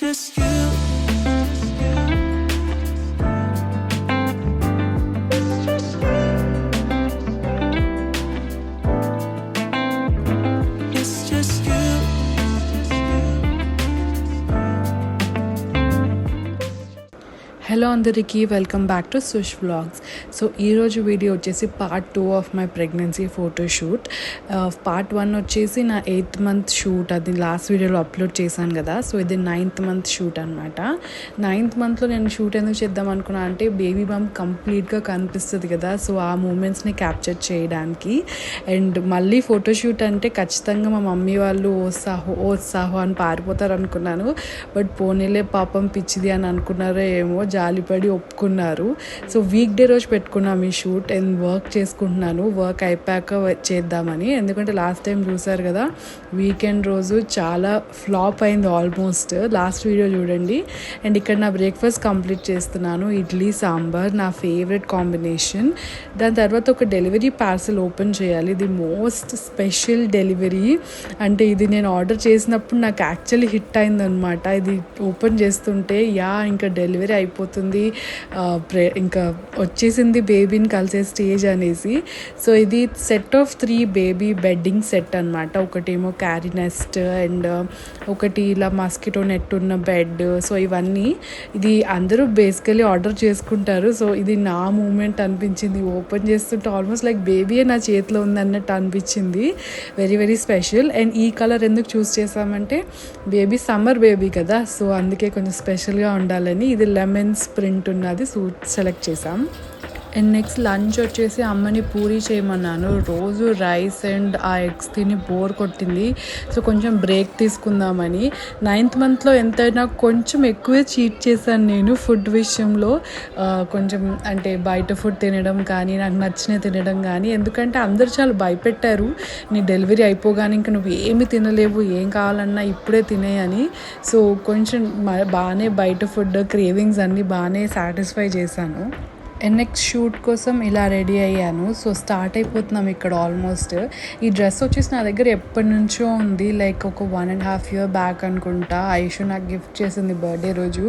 just you. It's just you. Hello అందరికీ welcome back to Sush vlogs. So ఈరోజు video వచ్చేసి part 2 of my pregnancy photoshoot. Part 1 వచ్చేసి నా 8th month shoot, అది last వీడియోలో upload చేశాను కదా. సో ఇది 9th మంత్ షూట్ అనమాట. 9th మంత్లో నేను షూట్ ఎందుకు చేద్దాం అనుకున్నా అంటే బేబీ బామ్ కంప్లీట్గా కనిపిస్తుంది కదా, సో ఆ మూమెంట్స్ని క్యాప్చర్ చేయడానికి. అండ్ మళ్ళీ ఫోటోషూట్ అంటే ఖచ్చితంగా మా మమ్మీ వాళ్ళు ఓసాహో అని పారిపోతారు అనుకున్నాను. బట్ పోనీలే పాపం పిచ్చిది అని అనుకున్నారో ఏమో, జాలిపడి ఒప్పుకున్నారు. సో వీక్ డే రోజు పెట్టుకున్నాం ఈ షూట్. అండ్ వర్క్ చేసుకుంటున్నాను, వర్క్ అయిపోయాక చేద్దామని. ఎందుకంటే లాస్ట్ టైం చూసారు కదా, వీకెండ్ రోజు చాలా ఫ్లాప్ అయింది ఆల్మోస్ట్. లాస్ట్ వీడియో చూడండి. అండ్ ఇక్కడ నా బ్రేక్ఫాస్ట్ కంప్లీట్ చేస్తున్నాను. ఇడ్లీ సాంబార్ నా ఫేవరెట్ కాంబినేషన్. దాని తర్వాత ఒక డెలివరీ పార్సల్ ఓపెన్ చేయాలి. ఇది మోస్ట్ స్పెషల్ డెలివరీ. అంటే ఇది నేను ఆర్డర్ చేసినప్పుడు నాకు యాక్చువల్లీ హిట్ అయిందనమాట. ఇది ఓపెన్ చేస్తుంటే ఇంకా డెలివరీ అయిపోతుంది, ఇంకా వచ్చేసింది బేబీని కలిసే స్టేజ్ అనేసి. సో ఇది set of 3 baby bedding set అనమాట. ఒకటేమో క్యారీ నెస్ట్ అండ్ ఒకటి ఇలా మస్కిటో నెట్ ఉన్న బెడ్. సో ఇవన్నీ ఇది అందరూ బేసికలీ ఆర్డర్ చేసుకుంటారు. సో ఇది నా మూమెంట్ అనిపించింది. ఓపెన్ చేస్తుంటే ఆల్మోస్ట్ లైక్ బేబీయే నా చేతిలో ఉంది అన్నట్టు అనిపించింది. Very very special. అండ్ ఈ కలర్ ఎందుకు చూస్ చేసామంటే బేబీ సమ్మర్ బేబీ కదా, సో అందుకే కొంచెం స్పెషల్గా ఉండాలని ఇది లెమన్స్ ప్రింట్ ఉన్నది సెలెక్ట్ చేసాం. అండ్ నెక్స్ట్ లంచ్ వచ్చేసి అమ్మని పూరి చేయమన్నాను. రోజు రైస్ అండ్ ఆ ఎగ్స్ తిని బోర్ కొట్టింది. సో కొంచెం బ్రేక్ తీసుకుందామని. 9th మంత్లో ఎంతైనా కొంచెం ఎక్కువే చీట్ చేశాను నేను ఫుడ్ విషయంలో. కొంచెం అంటే బయట ఫుడ్ తినడం కానీ, నాకు నచ్చినవి తినడం కానీ. ఎందుకంటే అందరూ చాలా భయపెట్టారు, నీ డెలివరీ అయిపోగానే ఇంకా నువ్వు ఏమి తినలేవు, ఏం కావాలన్నా ఇప్పుడే తినేయని. సో కొంచెం బాగానే బయట ఫుడ్ క్రేవింగ్స్ అన్నీ బాగానే సాటిస్ఫై చేశాను. అండ్ నెక్స్ట్ షూట్ కోసం ఇలా రెడీ అయ్యాను. సో స్టార్ట్ అయిపోతున్నాం ఇక్కడ ఆల్మోస్ట్. ఈ డ్రెస్ వచ్చేసి నా దగ్గర ఎప్పటి నుంచో ఉంది, లైక్ ఒక 1.5 year బ్యాక్ అనుకుంటా. ఐషు నాకు గిఫ్ట్ చేసింది బర్త్డే రోజు,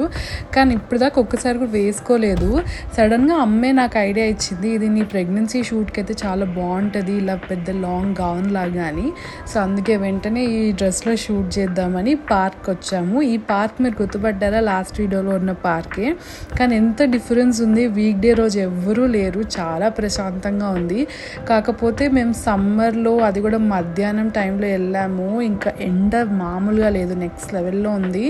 కానీ ఇప్పుడు దాకా ఒక్కసారి కూడా వేసుకోలేదు. సడన్గా అమ్మే నాకు ఐడియా ఇచ్చింది, ఇది నీ ప్రెగ్నెన్సీ షూట్కి అయితే చాలా బాగుంటుంది, ఇలా పెద్ద లాంగ్ గౌన్ లాగా అని. సో అందుకే వెంటనే ఈ డ్రెస్లో షూట్ చేద్దామని పార్క్ వచ్చాము. ఈ పార్క్ మీరు గుర్తుపడ్డారా, లాస్ట్ వీడియోలో ఉన్న పార్కే. కానీ ఎంత డిఫరెన్స్ ఉంది, వీక్ డే రోజు ఎవ్వరూ లేరు, చాలా ప్రశాంతంగా ఉంది. కాకపోతే మేము సమ్మర్లో, అది కూడా మధ్యాహ్నం టైంలో వెళ్ళాము. ఇంకా ఎండ మామూలుగా లేదు, నెక్స్ట్ లెవెల్లో ఉంది.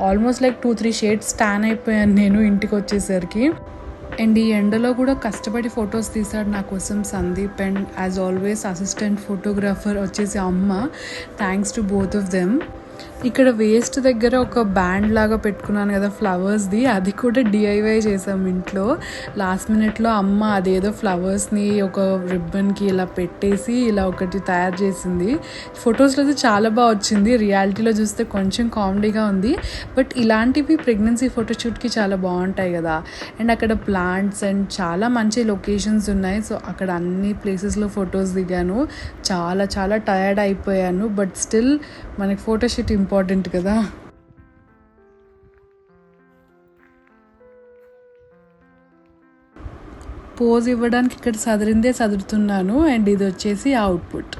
ఆల్మోస్ట్ లైక్ 2-3 షేడ్స్ ట్యాన్ అయిపోయాను నేను ఇంటికి వచ్చేసరికి. అండ్ ఈ ఎండలో కూడా కష్టపడి ఫొటోస్ తీశాడు నా కోసం Sandeep. And as always assistant photographer వచ్చేసి అమ్మ. Thanks to both of them. ఇక్కడ వేస్ట్ దగ్గర ఒక బ్యాండ్ లాగా పెట్టుకున్నాను కదా ఫ్లవర్స్ది, అది కూడా డిఐవై చేసాం ఇంట్లో. లాస్ట్ మినిట్లో అమ్మ అదేదో ఫ్లవర్స్ని ఒక రిబ్బన్కి ఇలా పెట్టేసి ఇలా ఒకటి తయారు చేసింది. ఫొటోస్లో అయితే చాలా బాగా వచ్చింది, రియాలిటీలో చూస్తే కొంచెం కామెడీగా ఉంది. బట్ ఇలాంటివి ప్రెగ్నెన్సీ ఫోటోషూట్కి చాలా బాగుంటాయి కదా. అండ్ అక్కడ ప్లాంట్స్ అండ్ చాలా మంచి లొకేషన్స్ ఉన్నాయి. సో అక్కడ అన్ని ప్లేసెస్లో ఫొటోస్ దిగాను. చాలా చాలా టయర్డ్ అయిపోయాను, బట్ స్టిల్ మనకి ఫోటోషూట్ ఇంపార్టెంట్ కదా. పోజ్ ఇవ్వడానికి ఇక్కడ సదిరిందే సదురుతున్నాను. అండ్ ఇది వచ్చేసి output.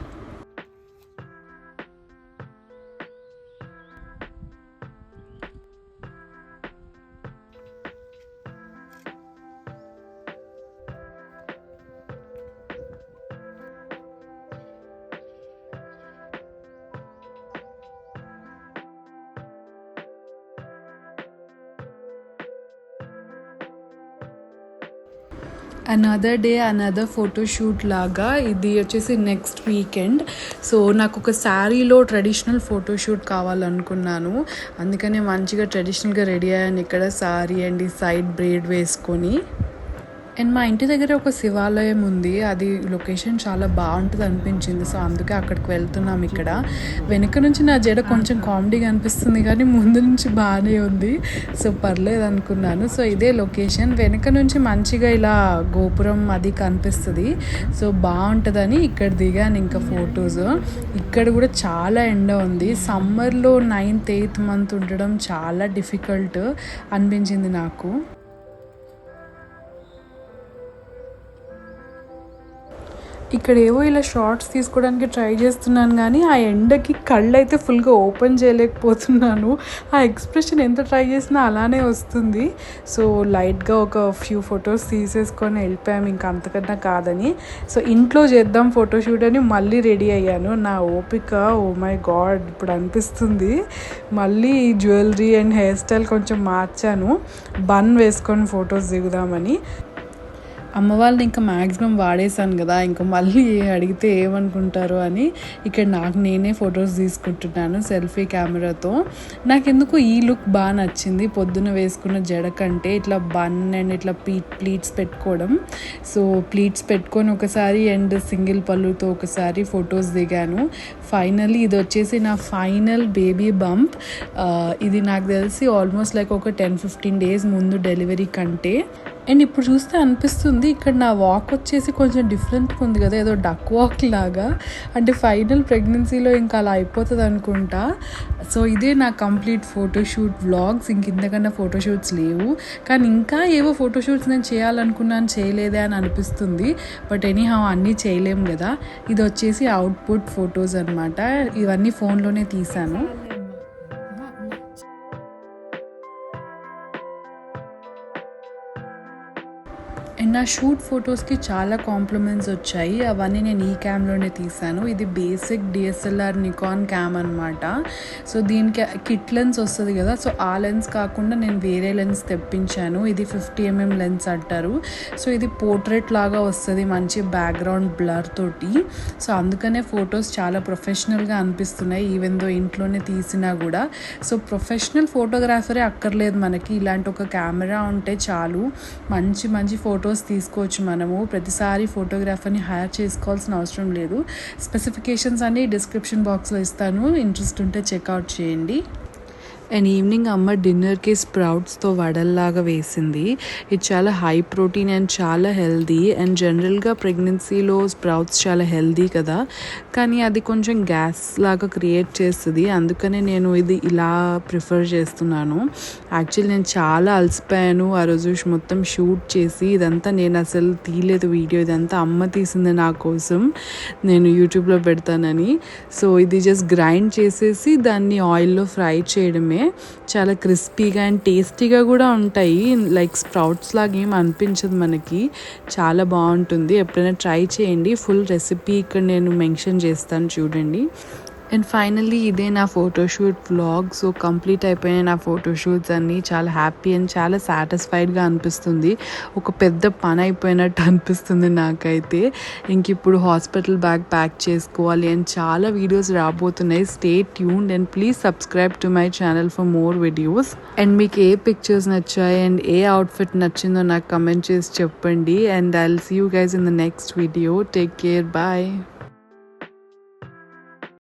Another day another photoshoot లాగా. ఇది వచ్చేసి నెక్స్ట్ వీకెండ్. సో నాకు ఒక శారీలో ట్రెడిషనల్ ఫోటోషూట్ కావాలనుకున్నాను, అందుకనే మంచిగా ట్రెడిషనల్గా రెడీ అయ్యాను. ఇక్కడ శారీ అండ్ ఈ సైడ్ బ్రేడ్ వేసుకొని. అండ్ మా ఇంటి దగ్గర ఒక శివాలయం ఉంది, అది లొకేషన్ చాలా బాగుంటుంది అనిపించింది. సో అందుకే అక్కడికి వెళ్తున్నాం. ఇక్కడ వెనుక నుంచి నా జడ కొంచెం కామెడీగా అనిపిస్తుంది కానీ ముందు నుంచి బాగానే ఉంది, సో పర్లేదు అనుకున్నాను. సో ఇదే లొకేషన్, వెనుక నుంచి మంచిగా ఇలా గోపురం అది కనిపిస్తుంది, సో బాగుంటుందని ఇక్కడ దిగాను. ఇంకా ఫొటోస్ ఇక్కడ కూడా చాలా ఎండ ఉంది. సమ్మర్లో 9th 8th మంత్ ఉండడం చాలా డిఫికల్ట్ అనిపించింది నాకు. ఇక్కడ ఏవో ఇలా షార్ట్స్ తీసుకోవడానికి ట్రై చేస్తున్నాను కానీ ఆ ఎండకి కళ్ళు అయితే ఫుల్గా ఓపెన్ చేయలేకపోతున్నాను. ఆ ఎక్స్ప్రెషన్ ఎంత ట్రై చేసినా అలానే వస్తుంది. సో లైట్గా ఒక ఫ్యూ ఫొటోస్ తీసేసుకొని వెళ్ళిపోయాము, ఇంకా అంతకన్నా కాదని. సో ఇంట్లో చేద్దాం ఫోటోషూట్ అని మళ్ళీ రెడీ అయ్యాను. నా ఓపిక ఓ మై గాడ్ ఇప్పుడు అనిపిస్తుంది. మళ్ళీ జ్యువెలరీ అండ్ హెయిర్ స్టైల్ కొంచెం మార్చాను, బన్ వేసుకొని ఫొటోస్ దిగుదామని. అమ్మ వాళ్ళని ఇంకా మ్యాక్సిమం వాడేసాను కదా, ఇంకా మళ్ళీ అడిగితే ఏమనుకుంటారో అని ఇక్కడ నాకు నేనే ఫొటోస్ తీసుకుంటున్నాను సెల్ఫీ కెమెరాతో. నాకెందుకు ఈ లుక్ బాగా నచ్చింది, పొద్దున వేసుకున్న జడ కంటే ఇట్లా బన్ అండ్ ఇట్లా ప్లీట్స్ పెట్టుకోవడం. సో ప్లీట్స్ పెట్టుకొని ఒకసారి అండ్ సింగిల్ పళ్ళుతో ఒకసారి ఫొటోస్ దిగాను. ఫైనల్లీ ఇది వచ్చేసి నా ఫైనల్ బేబీ బంప్. ఇది నాకు తెలిసి ఆల్మోస్ట్ లైక్ ఒక 10-15 days ముందు డెలివరీ కంటే. అండ్ ఇప్పుడు చూస్తే అనిపిస్తుంది ఇక్కడ నా వాక్ వచ్చేసి కొంచెం డిఫరెంట్గా ఉంది కదా, ఏదో డక్ వాక్ లాగా. అంటే ఫైనల్ ప్రెగ్నెన్సీలో ఇంకా అలా అయిపోతుంది అనుకుంటా. సో ఇదే నా కంప్లీట్ ఫోటోషూట్ వ్లాగ్స్. ఇంతకన్నా ఫోటోషూట్స్ లేవు, కానీ ఇంకా ఏవో ఫోటోషూట్స్ నేను చేయాలనుకున్నాను చేయలేదే అని అనిపిస్తుంది. బట్ ఎనీహౌ అన్నీ చేయలేము కదా. ఇది వచ్చేసి అవుట్పుట్ ఫొటోస్ అనమాట, ఇవన్నీ ఫోన్లోనే తీసాను. అండ్ నా షూట్ ఫొటోస్కి చాలా కాంప్లిమెంట్స్ వచ్చాయి, అవన్నీ నేను ఈ క్యామ్లోనే తీసాను. ఇది బేసిక్ డిఎస్ఎల్ఆర్ నికాన్ క్యామ్ అనమాట. సో దీనికి కిట్ లెన్స్ వస్తుంది కదా, సో ఆ లెన్స్ కాకుండా నేను వేరే లెన్స్ తెప్పించాను. ఇది 50mm లెన్స్ అంటారు. సో ఇది పోర్ట్రేట్ లాగా వస్తుంది మంచి బ్యాక్గ్రౌండ్ బ్లర్ తోటి. సో అందుకనే ఫొటోస్ చాలా ప్రొఫెషనల్గా అనిపిస్తున్నాయి ఈవెన్ దో ఇంట్లోనే తీసినా కూడా. సో ప్రొఫెషనల్ ఫోటోగ్రాఫరే అక్కర్లేదు మనకి, ఇలాంటి ఒక కెమెరా ఉంటే చాలు మంచి మంచి ఫోటోస్ తీసుకోవచ్చు మనము. ప్రతిసారి ఫోటోగ్రాఫర్ని హైర్ చేసుకోవాల్సిన అవసరం లేదు. స్పెసిఫికేషన్స్ అన్ని డిస్క్రిప్షన్ బాక్స్లో ఇస్తాను, ఇంట్రెస్ట్ ఉంటే చెక్అవుట్ చేయండి. అండ్ ఈవినింగ్ అమ్మ డిన్నర్కి స్ప్రౌట్స్తో వడల్లాగా వేసింది. ఇది చాలా హై ప్రోటీన్ అండ్ చాలా హెల్దీ. అండ్ జనరల్గా ప్రెగ్నెన్సీలో స్ప్రౌట్స్ చాలా హెల్దీ కదా, కానీ అది కొంచెం గ్యాస్ లాగా క్రియేట్ చేస్తుంది. అందుకనే నేను ఇది ఇలా ప్రిఫర్ చేస్తున్నాను. యాక్చువల్లీ నేను చాలా అలసిపోయాను ఆ రోజు మొత్తం షూట్ చేసి. ఇదంతా నేను అసలు తీయలేదు వీడియో, ఇదంతా అమ్మ తీసింది నా కోసం, నేను యూట్యూబ్లో పెడతానని. సో ఇది జస్ట్ గ్రైండ్ చేసేసి దాన్ని ఆయిల్లో ఫ్రై చేయడమే. చాలా క్రిస్పీగా అండ్ టేస్టీగా కూడా ఉంటాయి. లైక్ స్ప్రౌట్స్ లాగా ఏం అనిపించదు మనకి, చాలా బాగుంటుంది. ఎప్పుడైనా ట్రై చేయండి. ఫుల్ రెసిపీ ఇక్కడ నేను మెన్షన్ చేస్తాను చూడండి. అండ్ ఫైనల్లీ ఇదే నా ఫోటోషూట్ వ్లాగ్. సో కంప్లీట్ అయిపోయినాయి నా ఫోటోషూట్స్ అన్నీ. చాలా హ్యాపీ అండ్ చాలా సాటిస్ఫైడ్గా అనిపిస్తుంది. ఒక పెద్ద పని అయిపోయినట్టు అనిపిస్తుంది నాకైతే. ఇంక ఇప్పుడు హాస్పిటల్ బ్యాగ్ ప్యాక్ చేసుకోవాలి అండ్ చాలా వీడియోస్ రాబోతున్నాయి. Stay tuned and please subscribe to my channel for more videos. And మీకు ఏ పిక్చర్స్ నచ్చాయి అండ్ ఏ అవుట్ఫిట్ నచ్చిందో నాకు కమెంట్ చేసి చెప్పండి. And I will see you guys in the next video. Take care, bye.